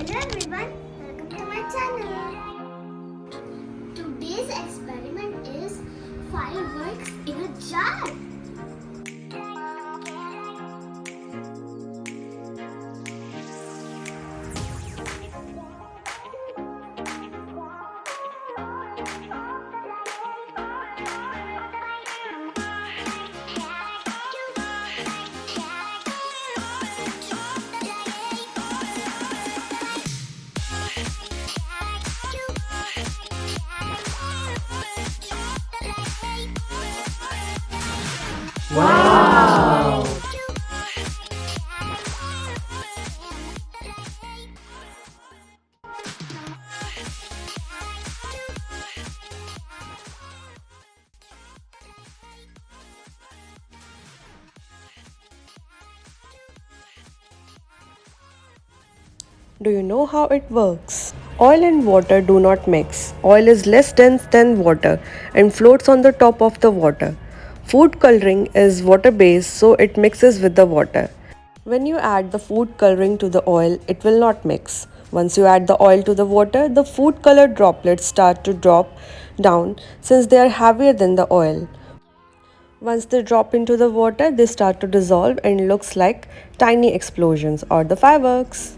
Hello everyone, welcome to my channel. Today's experiment is fireworks in a jar. Wow! Do you know how it works? Oil and water do not mix. Oil is less dense than water and floats on the top of the water. Food coloring is water based, so it mixes with the water. When you add the food coloring to the oil, it will not mix. Once you add the oil to the water, the food color droplets start to drop down since they are heavier than the oil. Once they drop into the water, they start to dissolve and looks like tiny explosions or the fireworks.